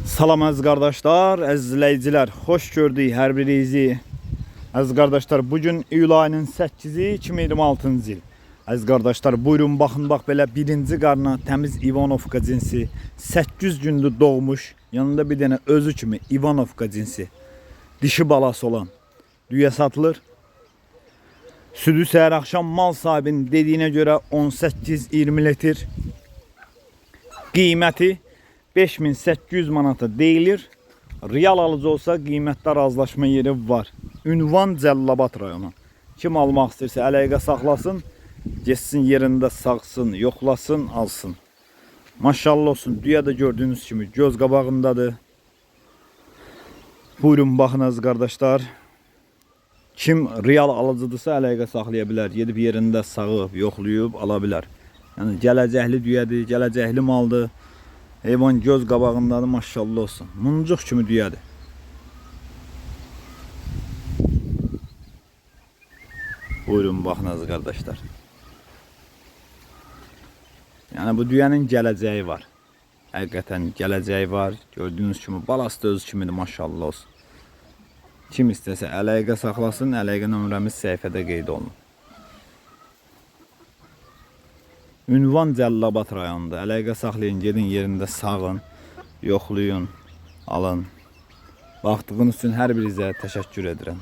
Salam əziz qardaşlar, əziz izləyicilər, xoş gördük hər birinizi. Əziz qardaşlar, bugün iyul ayının 8-i 2026-cı il. Əziz qardaşlar, buyurun baxın, bax belə birinci qarna təmiz İvanovka cinsi 800 gündür doğmuş. Yanında bir dənə özü kimi İvanovka cinsi dişi balası olan düyə satılır. Südü səhər axşam mal sahibinin dediyinə görə 18-20 litr. Qiyməti 5800 manata deyilir. Real alıcı olsa qiymətdə razılaşma yeri var. Ünvan Cəllabad rayonu. Kim almaq istəyirsə əlaqə saxlasın, geçsin yerində sağsın, yoxlasın, alsın. Maşallah olsun, düyə də gördüyünüz kimi göz qabağındadır. Buyurun baxın əziz qardaşlar. Kim real alıcıdırsa əlaqə saxlaya bilər. Gedib yerində sağıb, yoxlayıb ala bilər. Yəni gələcəkli düyədir, gələcəkli maldır. Heyvan göz qabağındadır, maşallah olsun. Muncuq kimi düyədir. Buyurun baxın əziz qardaşlar. Yəni bu düyənin gələcəyi var. Həqiqətən gələcəyi var. Gördüyünüz kimi balası da özü kimidir, maşallah olsun. Kim istəsə əlaqə saxlasın, əlaqə nömrəmiz səhifədə qeyd olunur. Ünvan Cəllabad rayonunda. Əlaqə saxlayın, gedin yerində sağın, yoxlayın, alın. Baxdığınız üçün hər birinizə təşəkkür edirəm.